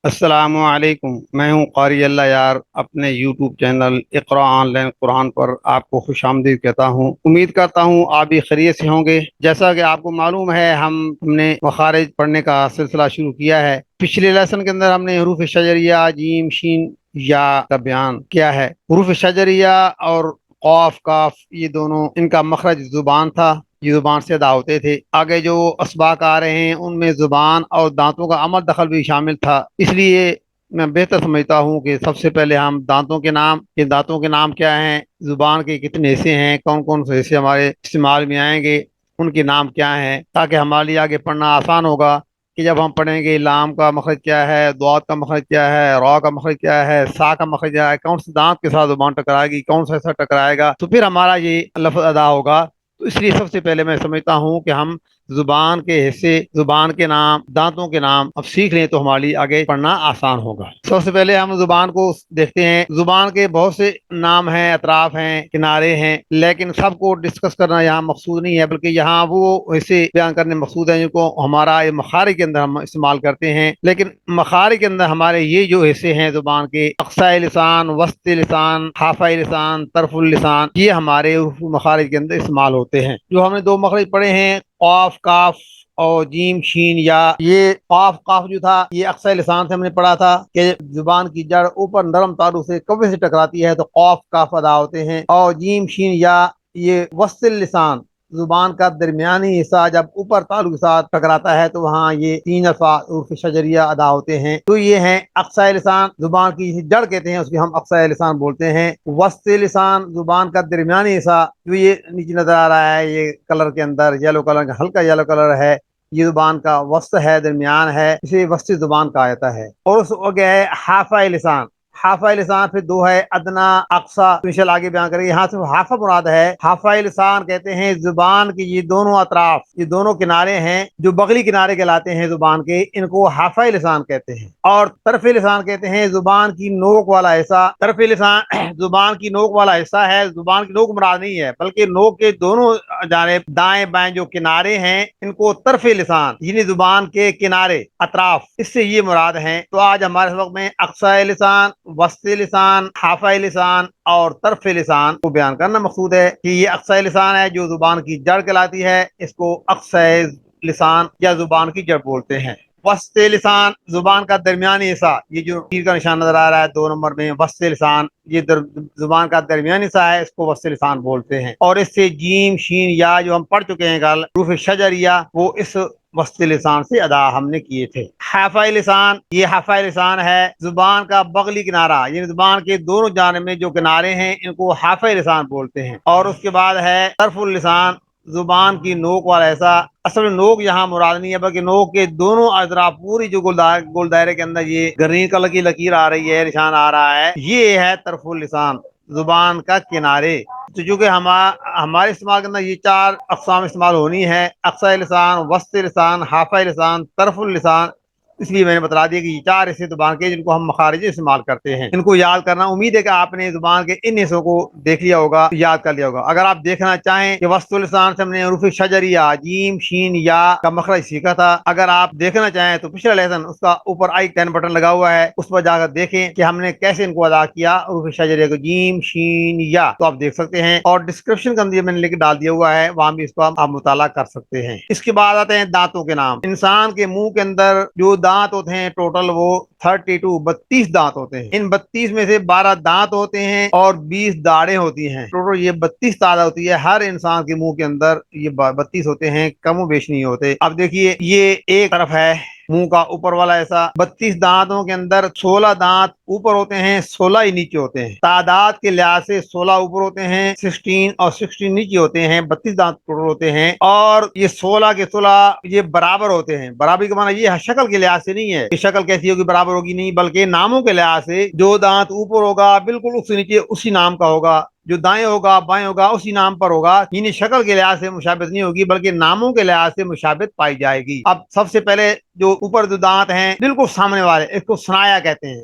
السلام علیکم، میں ہوں قاری اللہ یار، اپنے YouTube channel Iqra online Quran پر آپ کو خوش آمدید کہتا ہوں۔ امید کرتا ہوں آپ بھی خیریت سے ہوں گے۔ جیسا کہ آپ کو معلوم ہے، ہم نے مخارج پڑھنے کا سلسلہ شروع کیا ہے۔ پچھلے لیسن کے اندر ہم نے حروف شجریہ جیم شین یا کا بیان کیا ہے۔ حروف شجریہ اور قاف کاف، یہ دونوں ان کا مخرج زبان تھا، یہ زبان سے ادا ہوتے تھے۔ آگے جو اسباق آ رہے ہیں ان میں زبان اور دانتوں کا عمل دخل بھی شامل تھا، اس لیے میں بہتر سمجھتا ہوں کہ سب سے پہلے ہم دانتوں کے نام، یہ دانتوں کے نام کیا ہیں، زبان کے کتنے حصے ہیں، کون کون سے حصے ہمارے استعمال میں آئیں گے، ان کے نام کیا ہیں، تاکہ ہمارے لیے آگے پڑھنا آسان ہوگا کہ جب ہم پڑھیں گے لام کا مخرج کیا ہے، دعات کا مخرج کیا ہے، را کا مخرج کیا ہے، سا کا مخرج کیا ہے، کون سے دانت کے ساتھ زبان ٹکرائے گی، کون سا ایسا ٹکرائے گا، تو پھر ہمارا یہ لفظ ادا ہوگا۔ تو اس لیے سب سے پہلے میں سمجھتا ہوں کہ ہم زبان کے حصے، زبان کے نام، دانتوں کے نام اب سیکھ لیں تو ہمارے لیے آگے پڑھنا آسان ہوگا۔ سب سے پہلے ہم زبان کو دیکھتے ہیں۔ زبان کے بہت سے نام ہیں، اطراف ہیں، کنارے ہیں، لیکن سب کو ڈسکس کرنا یہاں مقصود نہیں ہے، بلکہ یہاں وہ حصے بیان کرنے مقصود ہیں جن کو ہمارا یہ مخارج کے اندر ہم استعمال کرتے ہیں۔ لیکن مخارج کے اندر ہمارے یہ جو حصے ہیں زبان کے، اقصاء لسان، وسط لسان، حافظ لسان، طرف اللسان، یہ ہمارے مخارج کے اندر استعمال ہوتے ہیں۔ جو ہم نے دو مخرج پڑھے ہیں، قاف کاف اور جیم شین یا، یہ قاف کاف جو تھا یہ اقصاء لسان سے ہم نے پڑھا تھا کہ زبان کی جڑ اوپر نرم تالو سے کبے سے ٹکراتی ہے تو قاف کاف ادا ہوتے ہیں، اور جیم شین یا یہ وسط لسان، زبان کا درمیانی حصہ جب اوپر تالو کے ساتھ ٹکراتا ہے تو وہاں یہ تین الفاظ حروف شجریہ ادا ہوتے ہیں۔ تو یہ ہیں اقصاء لسان، زبان کی جڑ کہتے ہیں اس کی، ہم اقصاء لسان بولتے ہیں۔ وسط لسان، زبان کا درمیانی حصہ، جو یہ نیچے نظر آ رہا ہے یہ کلر کے اندر یلو کلر کا، ہلکا یلو کلر ہے، یہ زبان کا وسط ہے، درمیان ہے، اسے وسط زبان کہا جاتا ہے۔ اور اس ہو گیا ہے حافظ لسان۔ حافظ لسان پھر دو ہے، ادنا اقصا، انشاءاللہ آگے بیان کریں گے۔ یہاں سے حافظ مراد ہے، حافظ لسان کہتے ہیں زبان کی یہ دونوں اطراف، یہ دونوں کنارے ہیں جو بغلی کنارے کہلاتے ہیں زبان کے، ان کو حافظ لسان کہتے ہیں۔ اور طرف لسان کہتے ہیں زبان کی نوک والا حصہ۔ طرف لسان زبان کی نوک والا حصہ ہے، زبان کی نوک مراد نہیں ہے بلکہ نوک کے دونوں جانب دائیں بائیں جو کنارے ہیں ان کو طرف لسان، یعنی زبان کے کنارے، اطراف، اس سے یہ مراد ہیں۔ تو آج ہمارے سبق میں اقصاء لسان، وسط لسان، حافظ لسان اور طرف لسان کو بیان کرنا مقصود ہے کہ یہ اقصاء لسان ہے جو زبان کی جڑ کہلاتی ہے، اس کو اقصاء لسان یا زبان کی جڑ بولتے ہیں۔ وسط لسان، زبان کا درمیانی حصہ، یہ جو تیر کا نشان نظر آ رہا ہے 2 نمبر میں، وسط لسان، یہ زبان کا درمیانی حصہ ہے، اس کو وسط لسان بولتے ہیں۔ اور اس سے جیم شین یا جو ہم پڑھ چکے ہیں کل، حروف شجریہ، وہ اس وسط لسان سے ادا ہم نے کیے تھے۔ حافظ لسان، یہ حافظ لسان ہے، زبان کا بغلی کنارہ، یعنی زبان کے دونوں جانب میں جو کنارے ہیں ان کو حافظ لسان بولتے ہیں۔ اور اس کے بعد ہے طرف اللسان، زبان کی نوک والا ایسا، اصل میں نوک یہاں مراد نہیں ہے بلکہ نوک کے دونوں اطراف، پوری جو گول دائرے کے اندر یہ گرین کلر کی لکیر آ رہی ہے، نشان آ رہا ہے، یہ ہے طرف اللسان، زبان کا کنارے۔ تو چونکہ ہمارے استعمال کے اندر یہ 4 اقسام استعمال ہونی ہے، اقصاء لسان، وسط لسان، حافظ لسان، طرف اللسان، اس لیے میں نے بتا دیا کہ یہ 4 ایسے زبان کے جن کو ہم مخارج استعمال کرتے ہیں، ان کو یاد کرنا۔ امید ہے کہ آپ نے زبان کے ان حصوں کو دیکھ لیا ہوگا، یاد کر لیا ہوگا۔ اگر آپ دیکھنا چاہیں کہ وسط لسان سے ہم نے حروف شجریہ جیم شین یا کا مخرج سیکھا تھا، اگر آپ دیکھنا چاہیں تو پچھلا لیسن اس کا اوپر آئی 10 بٹن لگا ہوا ہے، اس پر جا کر دیکھیں کہ ہم نے کیسے ان کو ادا کیا، حروف شجریہ کو جیم شین یا، تو آپ دیکھ سکتے ہیں۔ اور ڈسکرپشن کے اندر میں نے لنک ڈال دیا ہوا ہے، وہاں بھی اس کا آپ مطالعہ کر سکتے ہیں۔ اس کے بعد آتے ہیں دانتوں کے نام۔ انسان کے منہ کے اندر جو دانت ہوتے ہیں ٹوٹل وہ 32 دانت ہوتے ہیں۔ ان 32 میں سے 12 دانت ہوتے ہیں اور 20 داڑیں ہوتی ہیں، ٹوٹل یہ 32 تعداد ہوتی ہے۔ ہر انسان کے منہ کے اندر یہ 32 ہوتے ہیں، کم و بیش نہیں ہوتے۔ اب دیکھیے یہ ایک طرف ہے منہ کا اوپر والا ایسا، 32 دانتوں کے اندر 16 دانت اوپر ہوتے ہیں، 16 ہی نیچے ہوتے ہیں۔ تعداد کے لحاظ سے 16 اوپر ہوتے ہیں، 16 اور 16 نیچے ہوتے ہیں، 32 دانت ٹوٹل ہوتے ہیں۔ اور یہ 16 کے 16 یہ برابر ہوتے ہیں۔ برابری کا معنی یہ شکل کے لحاظ سے نہیں ہے کہ شکل کیسی ہوگی برابر ہوگی، نہیں، بلکہ ناموں کے لحاظ سے جو دانت اوپر ہوگا بالکل اس سے نیچے اسی نام کا ہوگا، جو دائیں ہوگا بائیں ہوگا اسی نام پر ہوگا، یعنی شکل کے لحاظ سے مشابہت نہیں ہوگی بلکہ ناموں کے لحاظ سے مشابہت پائی جائے گی۔ اب سب سے پہلے جو اوپر جو دانت ہیں بالکل سامنے والے، اس کو سنایا کہتے ہیں،